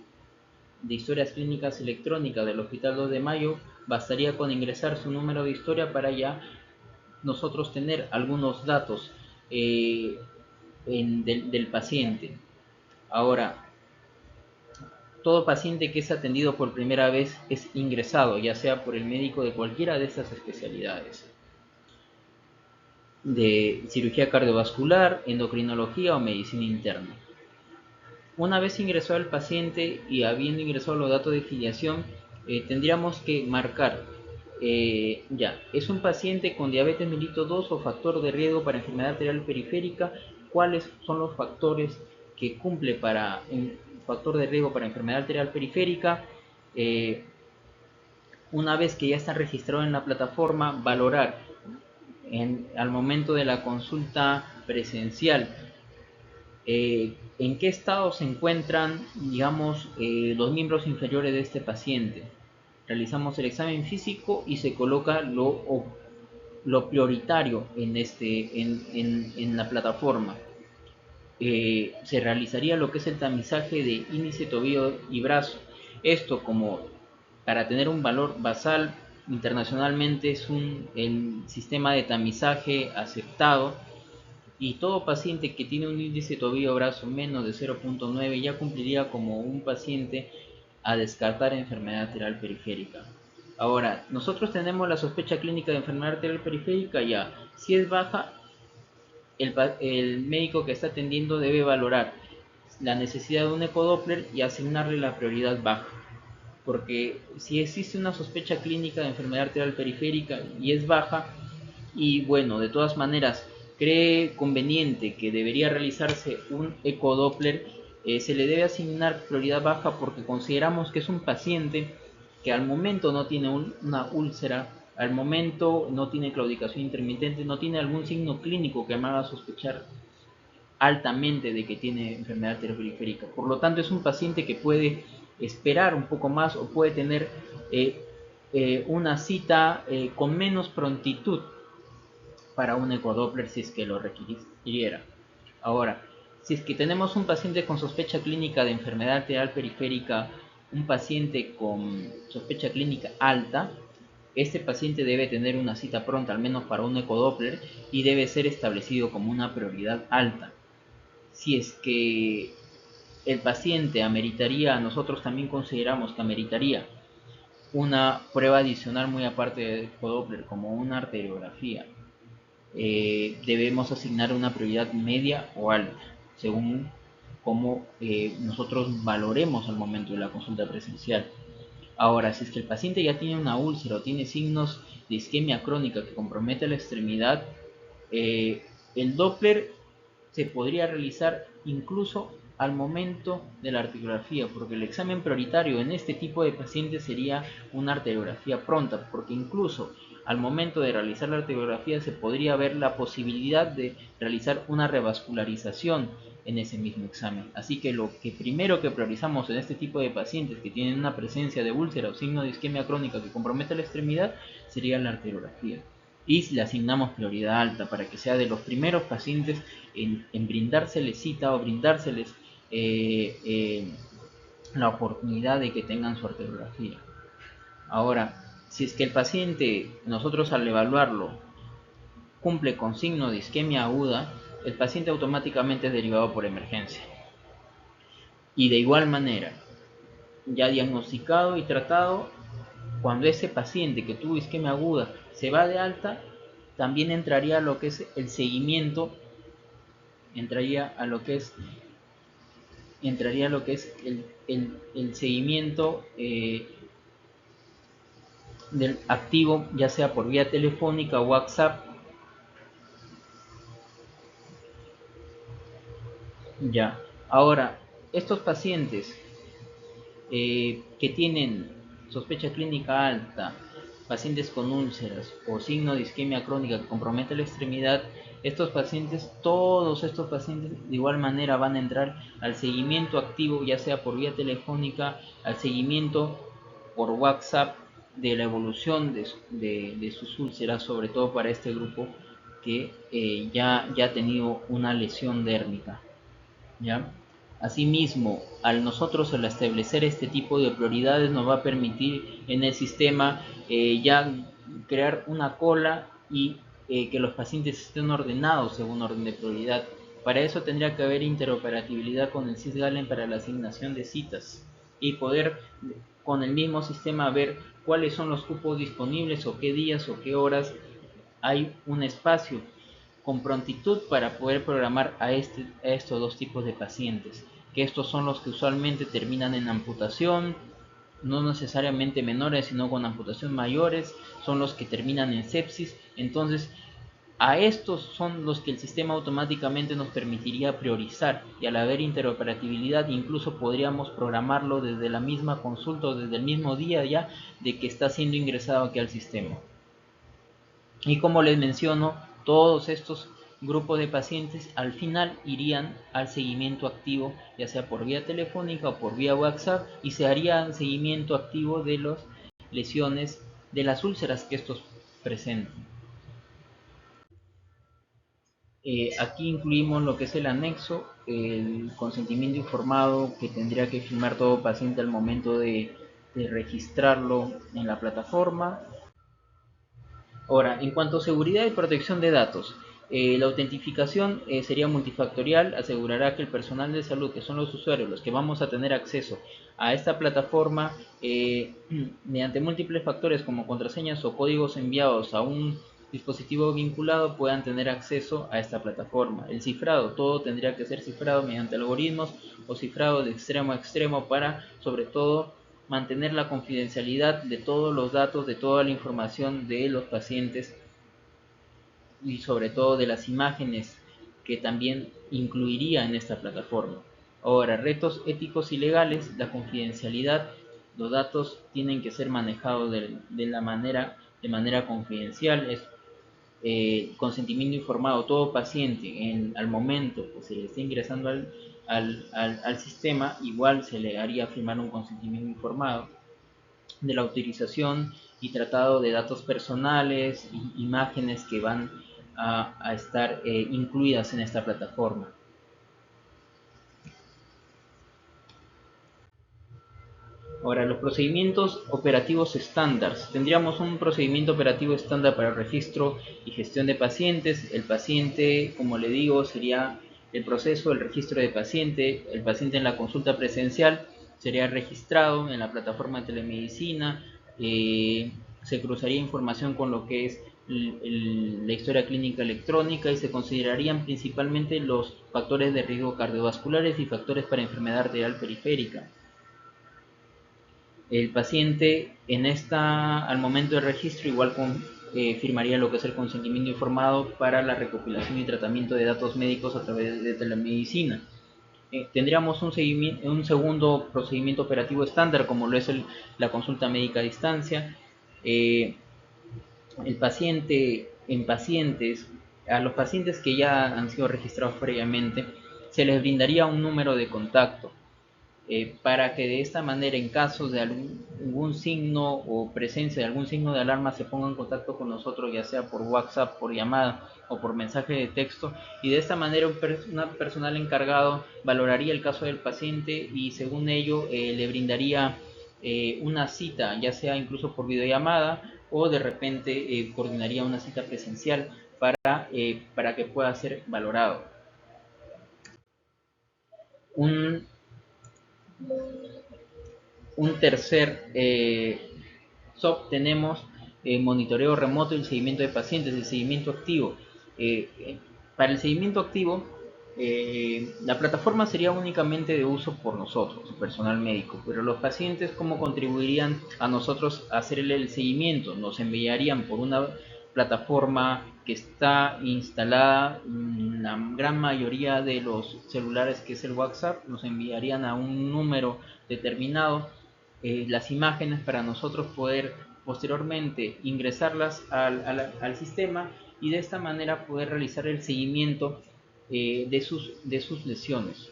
historias clínicas electrónicas del Hospital 2 de Mayo, bastaría con ingresar su número de historia para ya nosotros tener algunos datos del paciente. Ahora, todo paciente que es atendido por primera vez es ingresado, ya sea por el médico de cualquiera de estas especialidades, de cirugía cardiovascular, endocrinología o medicina interna. Una vez ingresado el paciente y habiendo ingresado los datos de filiación, tendríamos que marcar, ya, es un paciente con diabetes mellitus 2 o factor de riesgo para enfermedad arterial periférica, cuáles son los factores que cumple para un factor de riesgo para enfermedad arterial periférica. Una vez que ya está registrado en la plataforma, valorar al momento de la consulta presencial en qué estado se encuentran, digamos, los miembros inferiores de este paciente. Realizamos el examen físico y se coloca lo prioritario en la plataforma. Se realizaría lo que es el tamizaje de índice, tobillo y brazo. Esto, como para tener un valor basal internacionalmente, es el sistema de tamizaje aceptado, y todo paciente que tiene un índice tobillo-brazo menos de 0.9 ya cumpliría como un paciente a descartar enfermedad arterial periférica. Ahora, nosotros tenemos la sospecha clínica de enfermedad arterial periférica ya. Si es baja, el médico que está atendiendo debe valorar la necesidad de un ecodoppler y asignarle la prioridad baja. Porque si existe una sospecha clínica de enfermedad arterial periférica y es baja, y bueno, de todas maneras cree conveniente que debería realizarse un ecodoppler, se le debe asignar prioridad baja porque consideramos que es un paciente que al momento no tiene una úlcera Al momento no tiene claudicación intermitente, no tiene algún signo clínico que me haga sospechar altamente de que tiene enfermedad arterioperiférica. Por lo tanto, es un paciente que puede esperar un poco más o puede tener una cita con menos prontitud para un ecodoppler si es que lo requiriera. Ahora, si es que tenemos un paciente con sospecha clínica de enfermedad arterial periférica, un paciente con sospecha clínica alta, este paciente debe tener una cita pronta, al menos para un ecodoppler, y debe ser establecido como una prioridad alta. Si es que el paciente ameritaría, nosotros también consideramos que ameritaría una prueba adicional muy aparte del ecodoppler, como una arteriografía, debemos asignar una prioridad media o alta, según cómo nosotros valoremos al momento de la consulta presencial. Ahora, si es que el paciente ya tiene una úlcera o tiene signos de isquemia crónica que compromete la extremidad, el Doppler se podría realizar incluso al momento de la arteriografía, porque el examen prioritario en este tipo de pacientes sería una arteriografía pronta, porque incluso al momento de realizar la arteriografía se podría ver la posibilidad de realizar una revascularización en ese mismo examen. Así que lo que primero que priorizamos en este tipo de pacientes que tienen una presencia de úlcera o signo de isquemia crónica que compromete la extremidad sería la arteriografía. Y le asignamos prioridad alta para que sea de los primeros pacientes en brindárseles cita o brindárseles la oportunidad de que tengan su arteriografía. Ahora, si es que el paciente, nosotros al evaluarlo, cumple con signo de isquemia aguda, el paciente automáticamente es derivado por emergencia. Y de igual manera, ya diagnosticado y tratado, cuando ese paciente que tuvo isquemia aguda se va de alta, también entraría a lo que es el seguimiento, entraría a lo que es el seguimiento del activo, ya sea por vía telefónica o WhatsApp. Ya. Ahora, estos pacientes que tienen sospecha clínica alta, pacientes con úlceras o signo de isquemia crónica que compromete la extremidad, todos estos pacientes de igual manera van a entrar al seguimiento activo, ya sea por vía telefónica, al seguimiento por WhatsApp de la evolución de sus úlceras, sobre todo para este grupo que ya ha tenido una lesión dérmica. ¿Ya? Asimismo, al establecer este tipo de prioridades nos va a permitir en el sistema ya crear una cola y que los pacientes estén ordenados según orden de prioridad. Para eso tendría que haber interoperabilidad con el SysGalen para la asignación de citas y poder con el mismo sistema ver cuáles son los cupos disponibles o qué días o qué horas hay un espacio con prontitud para poder programar a estos dos tipos de pacientes, que estos son los que usualmente terminan en amputación, no necesariamente menores, sino con amputación mayores, son los que terminan en sepsis. Entonces, a estos son los que el sistema automáticamente nos permitiría priorizar, y al haber interoperabilidad incluso podríamos programarlo desde la misma consulta o desde el mismo día ya de que está siendo ingresado aquí al sistema. Y como les menciono, todos estos grupos de pacientes al final irían al seguimiento activo, ya sea por vía telefónica o por vía WhatsApp, y se haría seguimiento activo de las lesiones, de las úlceras que estos presentan. Aquí incluimos lo que es el anexo, el consentimiento informado que tendría que firmar todo paciente al momento de registrarlo en la plataforma. Ahora, en cuanto a seguridad y protección de datos, la autentificación sería multifactorial, asegurará que el personal de salud, que son los usuarios, los que vamos a tener acceso a esta plataforma, mediante múltiples factores como contraseñas o códigos enviados a un dispositivo vinculado, puedan tener acceso a esta plataforma. El cifrado, todo tendría que ser cifrado mediante algoritmos o cifrado de extremo a extremo para, sobre todo, mantener la confidencialidad de todos los datos, de toda la información de los pacientes y sobre todo de las imágenes que también incluiría en esta plataforma. Ahora, retos éticos y legales, la confidencialidad, los datos tienen que ser manejados de la manera de manera confidencial. Es consentimiento informado. Todo paciente al momento que se le esté ingresando al sistema, igual se le haría firmar un consentimiento informado de la utilización y tratado de datos personales, imágenes que van a estar incluidas en esta plataforma. Ahora, los procedimientos operativos estándar. Tendríamos un procedimiento operativo estándar para el registro y gestión de pacientes. El paciente, como le digo, sería el proceso, el registro de paciente. El paciente en la consulta presencial sería registrado en la plataforma de telemedicina. Se cruzaría información con lo que es la historia clínica electrónica y se considerarían principalmente los factores de riesgo cardiovasculares y factores para enfermedad arterial periférica. El paciente al momento del registro igual firmaría lo que es el consentimiento informado para la recopilación y tratamiento de datos médicos a través de telemedicina. Tendríamos un segundo procedimiento operativo estándar, como lo es la consulta médica a distancia. A los pacientes que ya han sido registrados previamente, se les brindaría un número de contacto. Para que de esta manera, en caso de algún signo o presencia de algún signo de alarma, se ponga en contacto con nosotros, ya sea por WhatsApp, por llamada o por mensaje de texto, y de esta manera un personal encargado valoraría el caso del paciente y según ello le brindaría una cita, ya sea incluso por videollamada o de repente coordinaría una cita presencial para que pueda ser valorado. Un tercer SOP tenemos monitoreo remoto y el seguimiento de pacientes, el seguimiento activo. Para el seguimiento activo, la plataforma sería únicamente de uso por nosotros, personal médico, pero los pacientes, ¿cómo contribuirían a nosotros a hacerle el seguimiento? Nos enviarían por una plataforma que está instalada en la gran mayoría de los celulares, que es el WhatsApp. Nos enviarían a un número determinado las imágenes para nosotros poder posteriormente ingresarlas al sistema y de esta manera poder realizar el seguimiento de sus lesiones.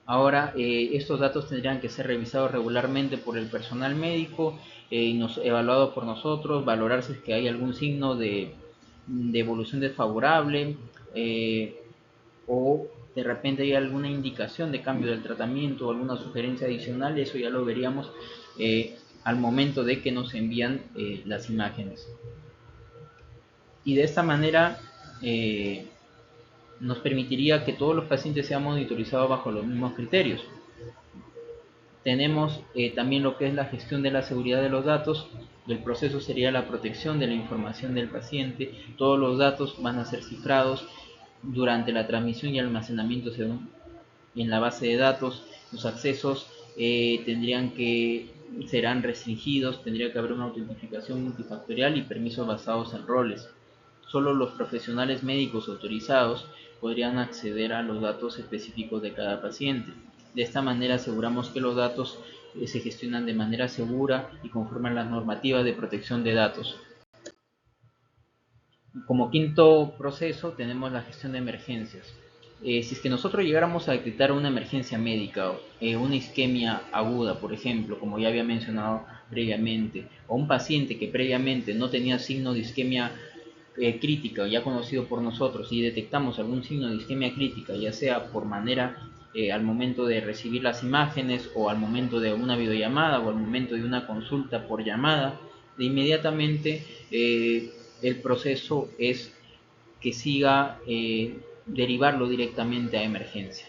Ahora, estos datos tendrían que ser revisados regularmente por el personal médico, evaluados por nosotros, valorar si es que hay algún signo de evolución desfavorable o de repente hay alguna indicación de cambio del tratamiento o alguna sugerencia adicional. Eso ya lo veríamos al momento de que nos envían las imágenes. Y de esta manera nos permitiría que todos los pacientes sean monitorizados bajo los mismos criterios. Tenemos también lo que es la gestión de la seguridad de los datos. El proceso sería la protección de la información del paciente. Todos los datos van a ser cifrados durante la transmisión y almacenamiento en la base de datos. Los accesos serán restringidos, tendría que haber una autentificación multifactorial y permisos basados en roles. Solo los profesionales médicos autorizados podrían acceder a los datos específicos de cada paciente. De esta manera aseguramos que los datos se gestionan de manera segura y conforme a las normativas de protección de datos. Como quinto proceso tenemos la gestión de emergencias. Si es que nosotros llegáramos a detectar una emergencia médica, una isquemia aguda, por ejemplo, como ya había mencionado previamente, o un paciente que previamente no tenía signo de isquemia crítica, ya conocido por nosotros, y detectamos algún signo de isquemia crítica, ya sea por manera al momento de recibir las imágenes o al momento de una videollamada o al momento de una consulta por llamada, de inmediatamente el proceso es que siga derivarlo directamente a emergencia.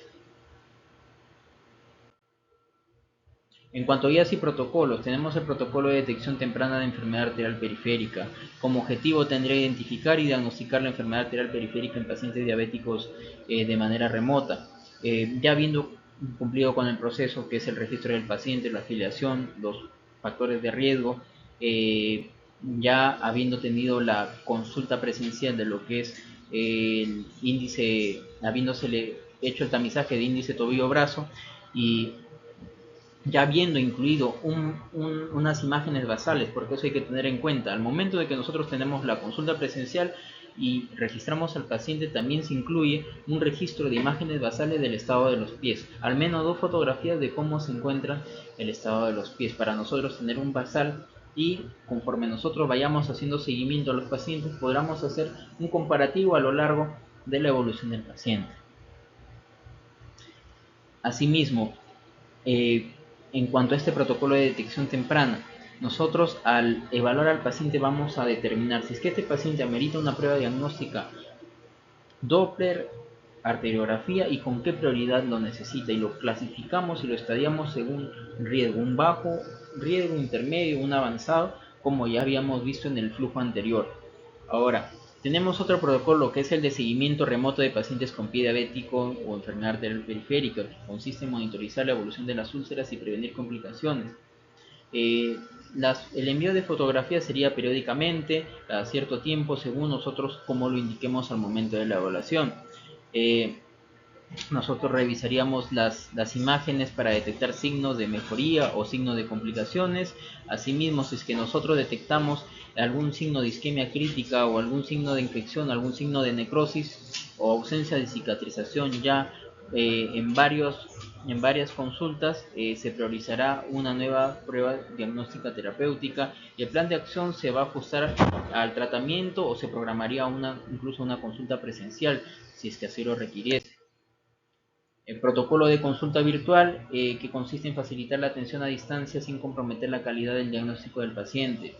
En cuanto a guías y protocolos, tenemos el protocolo de detección temprana de enfermedad arterial periférica. Como objetivo tendría identificar y diagnosticar la enfermedad arterial periférica en pacientes diabéticos de manera remota. Ya habiendo cumplido con el proceso que es el registro del paciente, la afiliación, los factores de riesgo, ya habiendo tenido la consulta presencial de lo que es el índice, habiéndosele hecho el tamizaje de índice tobillo-brazo y ya habiendo incluido unas imágenes basales, porque eso hay que tener en cuenta. Al momento de que nosotros tenemos la consulta presencial y registramos al paciente, también se incluye un registro de imágenes basales del estado de los pies, al menos 2 fotografías de cómo se encuentra el estado de los pies, para nosotros tener un basal, y conforme nosotros vayamos haciendo seguimiento a los pacientes, podamos hacer un comparativo a lo largo de la evolución del paciente. Asimismo, en cuanto a este protocolo de detección temprana, nosotros al evaluar al paciente vamos a determinar si es que este paciente amerita una prueba diagnóstica Doppler, arteriografía, y con qué prioridad lo necesita, y lo clasificamos y lo estadiamos según riesgo, un bajo riesgo, intermedio, un avanzado, como ya habíamos visto en el flujo anterior. Ahora, tenemos otro protocolo que es el de seguimiento remoto de pacientes con pie diabético o enfermedad arterial periférica, que consiste en monitorizar la evolución de las úlceras y prevenir complicaciones. Eh, el envío de fotografías sería periódicamente, cada cierto tiempo, según nosotros como lo indiquemos al momento de la evaluación. Eh, Nosotros revisaríamos las imágenes para detectar signos de mejoría o signos de complicaciones. Asimismo, si es que nosotros detectamos algún signo de isquemia crítica o algún signo de infección, algún signo de necrosis o ausencia de cicatrización ya en varias consultas, se priorizará una nueva prueba diagnóstica terapéutica, y el plan de acción se va a ajustar al tratamiento, o se programaría incluso una consulta presencial si es que así lo requiriese. El protocolo de consulta virtual, que consiste en facilitar la atención a distancia sin comprometer la calidad del diagnóstico del paciente.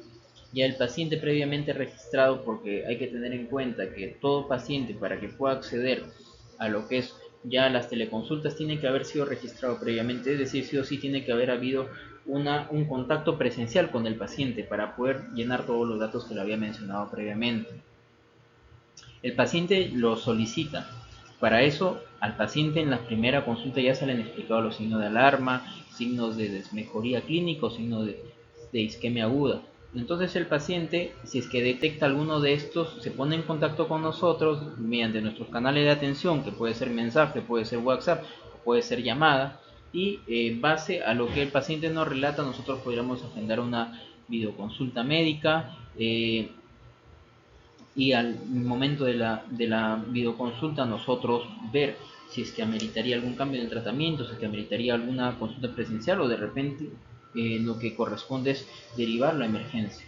Ya el paciente previamente registrado, porque hay que tener en cuenta que todo paciente, para que pueda acceder a lo que es ya las teleconsultas, tiene que haber sido registrado previamente, es decir, sí o sí tiene que haber habido un contacto presencial con el paciente para poder llenar todos los datos que le había mencionado previamente. El paciente lo solicita. Para eso, al paciente en la primera consulta ya se le han explicado los signos de alarma, signos de desmejoría clínica, signos de isquemia aguda. Entonces el paciente, si es que detecta alguno de estos, se pone en contacto con nosotros mediante nuestros canales de atención, que puede ser mensaje, puede ser WhatsApp, puede ser llamada, y en base a lo que el paciente nos relata, nosotros podríamos agendar una videoconsulta médica, y al momento de la videoconsulta nosotros ver si es que ameritaría algún cambio en el tratamiento, si es que ameritaría alguna consulta presencial, o de repente lo que corresponde es derivar la emergencia.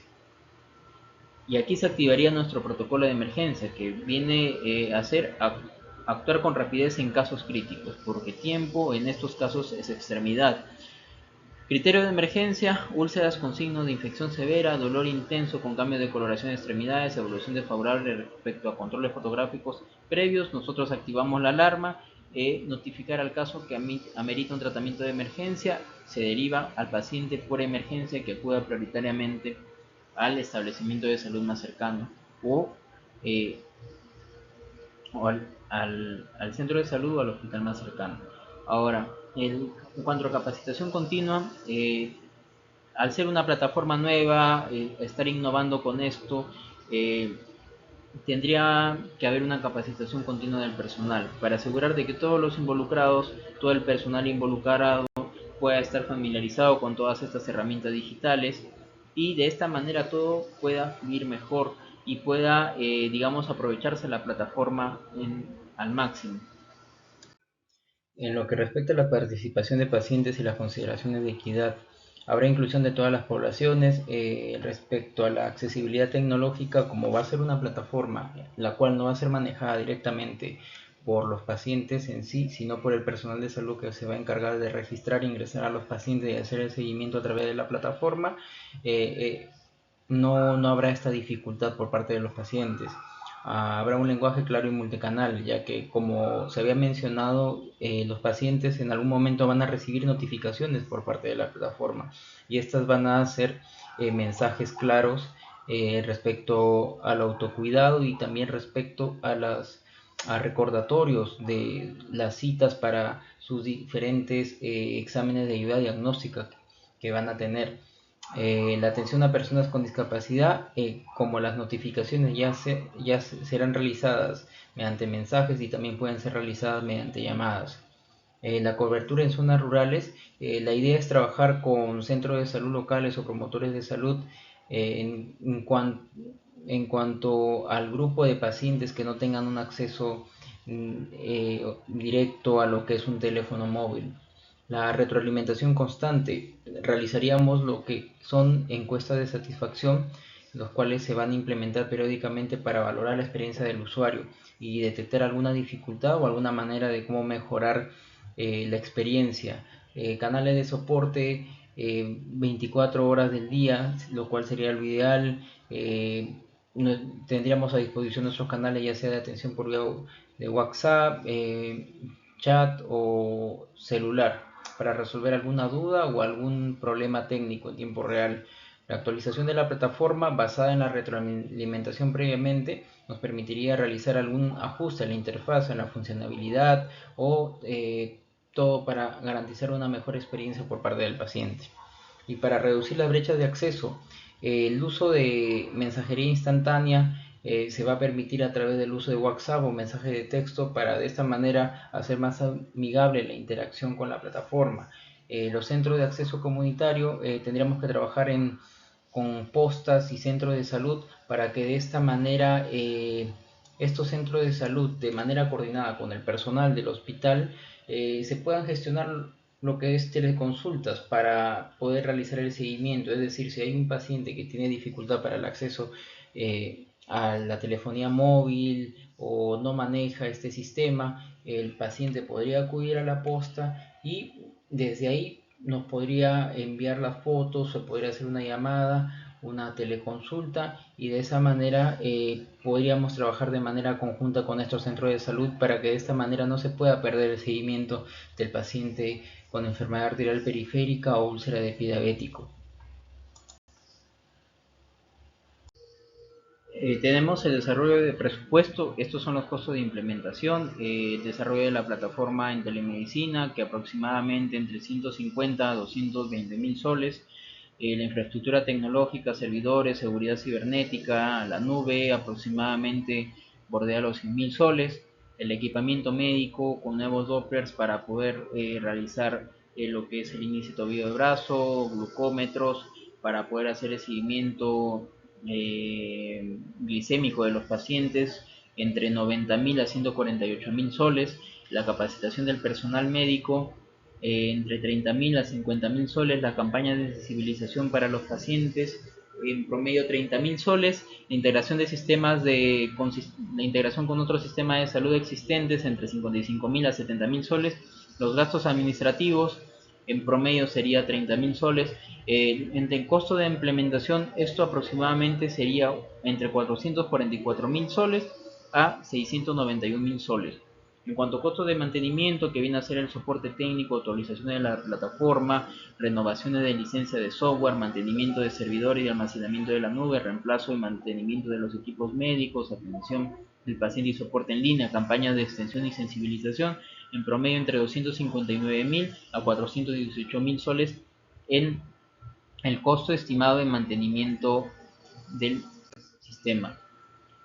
Y aquí se activaría nuestro protocolo de emergencia, que viene a ser actuar con rapidez en casos críticos, porque tiempo en estos casos es extremidad. Criterio de emergencia: úlceras con signos de infección severa, dolor intenso con cambio de coloración de extremidades, evolución desfavorable respecto a controles fotográficos previos. Nosotros activamos la alarma, notificar al caso que amerita un tratamiento de emergencia, se deriva al paciente por emergencia, que acuda prioritariamente al establecimiento de salud más cercano, o, eh, al centro de salud o al hospital más cercano. Ahora, en cuanto a capacitación continua, al ser una plataforma nueva, estar innovando con esto, eh, tendría que haber una capacitación continua del personal para asegurar de que todos los involucrados, todo el personal involucrado, pueda estar familiarizado con todas estas herramientas digitales, y de esta manera todo pueda fluir mejor y pueda, digamos, aprovecharse la plataforma al máximo. En lo que respecta a la participación de pacientes y las consideraciones de equidad, habrá inclusión de todas las poblaciones. Respecto a la accesibilidad tecnológica, como va a ser una plataforma la cual no va a ser manejada directamente por los pacientes en sí, sino por el personal de salud, que se va a encargar de registrar e ingresar a los pacientes y hacer el seguimiento a través de la plataforma, no habrá esta dificultad por parte de los pacientes. Habrá un lenguaje claro y multicanal, ya que, como se había mencionado, los pacientes en algún momento van a recibir notificaciones por parte de la plataforma, y estas van a ser mensajes claros respecto al autocuidado, y también respecto a recordatorios de las citas para sus diferentes exámenes de ayuda diagnóstica que van a tener. La atención a personas con discapacidad, como las notificaciones serán realizadas mediante mensajes, y también pueden ser realizadas mediante llamadas. la cobertura en zonas rurales, la idea es trabajar con centros de salud locales o promotores de salud en cuanto al grupo de pacientes que no tengan un acceso directo a lo que es un teléfono móvil. La retroalimentación constante. Realizaríamos lo que son encuestas de satisfacción, los cuales se van a implementar periódicamente para valorar la experiencia del usuario y detectar alguna dificultad o alguna manera de cómo mejorar la experiencia. Canales de soporte 24 horas del día, lo cual sería lo ideal. Tendríamos a disposición nuestros canales, ya sea de atención por vía de WhatsApp, chat o celular, para resolver alguna duda o algún problema técnico en tiempo real. La actualización de la plataforma basada en la retroalimentación previamente nos permitiría realizar algún ajuste a la interfaz, en la funcionalidad o todo para garantizar una mejor experiencia por parte del paciente. Y para reducir las brechas de acceso, el uso de mensajería instantánea se va a permitir a través del uso de WhatsApp o mensaje de texto para de esta manera hacer más amigable la interacción con la plataforma. Los centros de acceso comunitario tendríamos que trabajar con postas y centros de salud para que de esta manera estos centros de salud de manera coordinada con el personal del hospital se puedan gestionar lo que es teleconsultas para poder realizar el seguimiento. Es decir, si hay un paciente que tiene dificultad para el acceso a la telefonía móvil o no maneja este sistema, el paciente podría acudir a la posta y desde ahí nos podría enviar las fotos, se podría hacer una llamada, una teleconsulta, y de esa manera podríamos trabajar de manera conjunta con estos centros de salud para que de esta manera no se pueda perder el seguimiento del paciente con enfermedad arterial periférica o úlcera de pie diabético. Tenemos el desarrollo de presupuesto. Estos son los costos de implementación, el desarrollo de la plataforma en telemedicina, que aproximadamente entre 150 a 220 mil soles, la infraestructura tecnológica, servidores, seguridad cibernética, la nube, aproximadamente bordea los 100 mil soles, el equipamiento médico con nuevos Dopplers para poder realizar lo que es el índice tobillo de brazo, glucómetros, para poder hacer el seguimiento glicémico de los pacientes, entre 90.000 a 148.000 soles, la capacitación del personal médico entre 30.000 a 50.000 soles, la campaña de sensibilización para los pacientes en promedio 30.000 soles, la integración de sistemas la integración con otros sistemas de salud existentes entre 55.000 a 70.000 soles, los gastos administrativos en promedio sería 30.000 soles. Entre el costo de implementación, esto aproximadamente sería entre 444.000 soles a 691.000 soles. En cuanto a costos de mantenimiento, que viene a ser el soporte técnico, actualización de la plataforma, renovaciones de licencia de software, mantenimiento de servidores y almacenamiento de la nube, reemplazo y mantenimiento de los equipos médicos, atención del paciente y soporte en línea, campañas de extensión y sensibilización, en promedio entre 259.000 a 418.000 soles en el costo estimado de mantenimiento del sistema.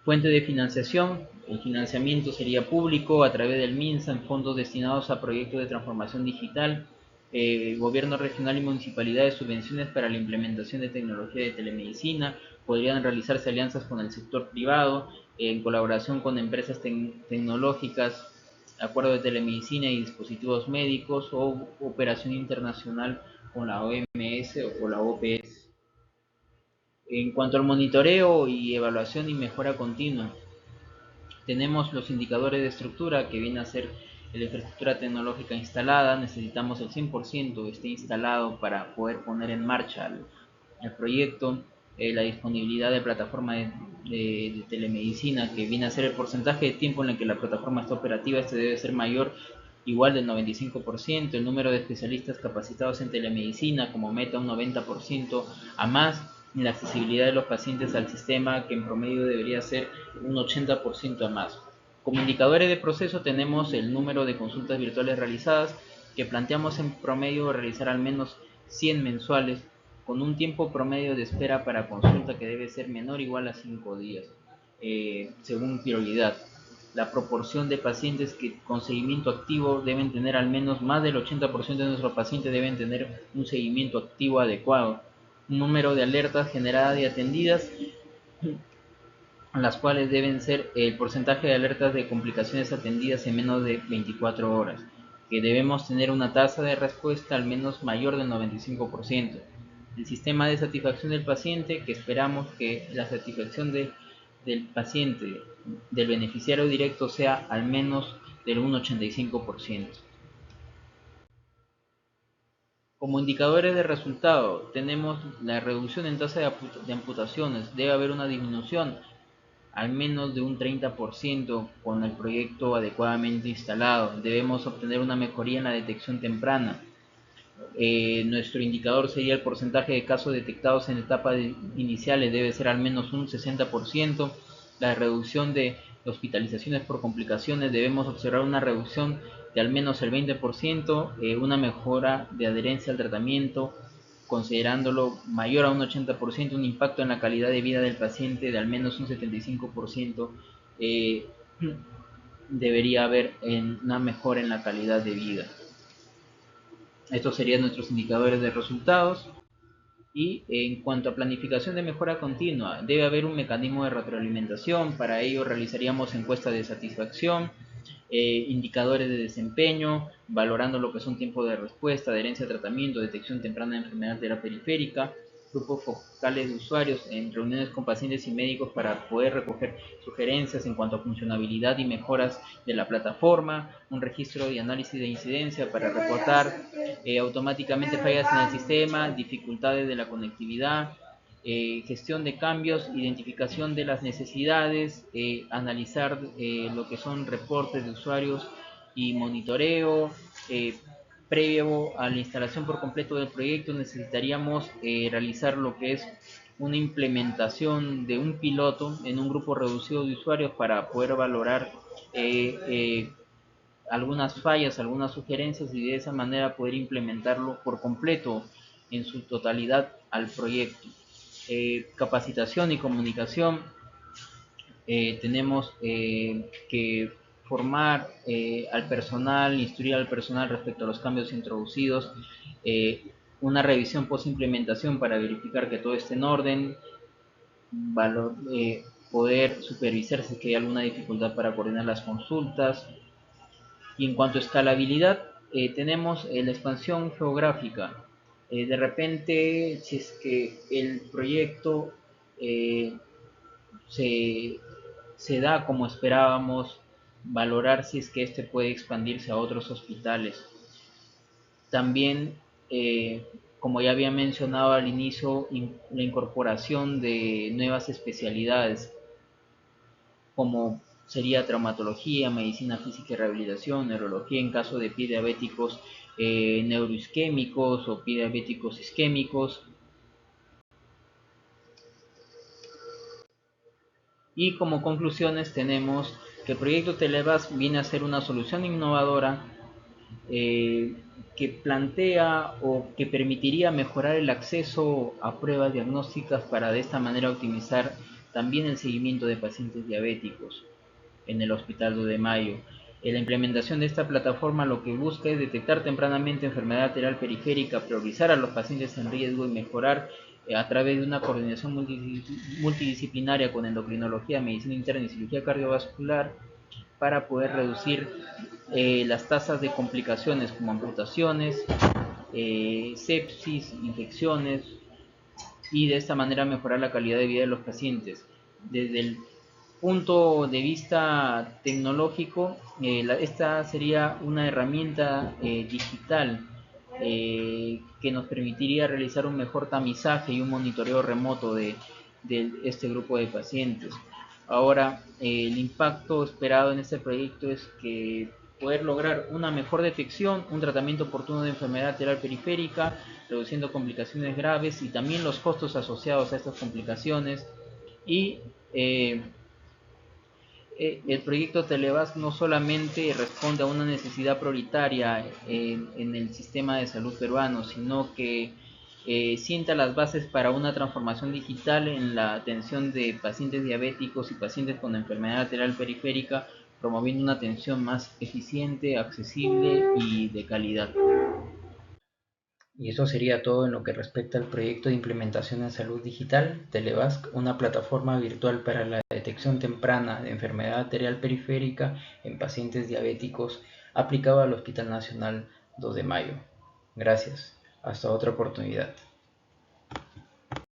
Fuente de financiación. El financiamiento sería público a través del MINSA en fondos destinados a proyectos de transformación digital, gobierno regional y municipalidades, subvenciones para la implementación de tecnología de telemedicina. Podrían realizarse alianzas con el sector privado en colaboración con empresas tecnológicas, acuerdo de telemedicina y dispositivos médicos, o operación internacional con la OMS o con la OPS. En cuanto al monitoreo y evaluación y mejora continua, tenemos los indicadores de estructura, que viene a ser la infraestructura tecnológica instalada. Necesitamos el 100% esté instalado para poder poner en marcha el proyecto. La disponibilidad de plataforma de telemedicina, que viene a ser el porcentaje de tiempo en el que la plataforma está operativa. Este debe ser mayor, igual del 95%. El número de especialistas capacitados en telemedicina, como meta un 90% a más. La accesibilidad de los pacientes al sistema, que en promedio debería ser un 80% a más. Como indicadores de proceso tenemos el número de consultas virtuales realizadas, que planteamos en promedio realizar al menos 100 mensuales, con un tiempo promedio de espera para consulta que debe ser menor o igual a 5 días, según prioridad. la proporción de pacientes que con seguimiento activo deben tener al menos más del 80% de nuestros pacientes deben tener un seguimiento activo adecuado. Un número de alertas generadas y atendidas, las cuales deben ser el porcentaje de alertas de complicaciones atendidas en menos de 24 horas, que debemos tener una tasa de respuesta al menos mayor del 95%. El sistema de satisfacción del paciente, que esperamos que la satisfacción del paciente, del beneficiario directo, sea al menos del 1,85%. Como indicadores de resultado, tenemos la reducción en tasa de amputaciones. Debe haber una disminución al menos de un 30% con el proyecto adecuadamente instalado. Debemos obtener una mejoría en la detección temprana. Nuestro indicador sería el porcentaje de casos detectados en etapas iniciales, debe ser al menos un 60%. La reducción de hospitalizaciones por complicaciones, debemos observar una reducción de al menos el 20%, una mejora de adherencia al tratamiento, considerándolo mayor a un 80%, un impacto en la calidad de vida del paciente de al menos un 75%, debería haber una mejora en la calidad de vida. Estos serían nuestros indicadores de resultados. Y en cuanto a planificación de mejora continua, debe haber un mecanismo de retroalimentación. Para ello realizaríamos encuestas de satisfacción, indicadores de desempeño, valorando lo que son tiempo de respuesta, adherencia a tratamiento, detección temprana de enfermedad de la periférica, grupos focales de usuarios en reuniones con pacientes y médicos para poder recoger sugerencias en cuanto a funcionalidad y mejoras de la plataforma, un registro y análisis de incidencia para reportar automáticamente fallas en el sistema, dificultades de la conectividad, gestión de cambios, identificación de las necesidades, analizar lo que son reportes de usuarios y monitoreo. Previo a la instalación por completo del proyecto necesitaríamos realizar lo que es una implementación de un piloto en un grupo reducido de usuarios para poder valorar algunas fallas, algunas sugerencias y de esa manera poder implementarlo por completo en su totalidad al proyecto. Capacitación y comunicación, tenemos que formar al personal, instruir al personal respecto a los cambios introducidos, una revisión post implementación para verificar que todo esté en orden, poder supervisar si hay alguna dificultad para coordinar las consultas. Y en cuanto a escalabilidad, tenemos la expansión geográfica. De repente, si es que el proyecto eh, se, se da como esperábamos, valorar si es que este puede expandirse a otros hospitales. También, como ya había mencionado al inicio, la incorporación de nuevas especialidades como sería traumatología, medicina física y rehabilitación, neurología en caso de pies diabéticos neuroisquémicos o pies diabéticos isquémicos. Y como conclusiones tenemos que el proyecto Televas viene a ser una solución innovadora que plantea o que permitiría mejorar el acceso a pruebas diagnósticas para de esta manera optimizar también el seguimiento de pacientes diabéticos en el Hospital 2 de Mayo. La implementación de esta plataforma lo que busca es detectar tempranamente enfermedad arterial periférica, priorizar a los pacientes en riesgo y mejorar a través de una coordinación multidisciplinaria con endocrinología, medicina interna y cirugía cardiovascular para poder reducir las tasas de complicaciones como amputaciones, sepsis, infecciones y de esta manera mejorar la calidad de vida de los pacientes. Desde el punto de vista tecnológico, esta sería una herramienta digital que nos permitiría realizar un mejor tamizaje y un monitoreo remoto de este grupo de pacientes. Ahora, el impacto esperado en este proyecto es que poder lograr una mejor detección, un tratamiento oportuno de enfermedad arterial periférica, reduciendo complicaciones graves y también los costos asociados a estas complicaciones. Y el proyecto Televas no solamente responde a una necesidad prioritaria en el sistema de salud peruano, sino que sienta las bases para una transformación digital en la atención de pacientes diabéticos y pacientes con enfermedad arterial periférica promoviendo una atención más eficiente, accesible y de calidad. Y eso sería todo en lo que respecta al proyecto de implementación en salud digital, Televasc, una plataforma virtual para la detección temprana de enfermedad arterial periférica en pacientes diabéticos, aplicado al Hospital Nacional 2 de Mayo. Gracias. Hasta otra oportunidad.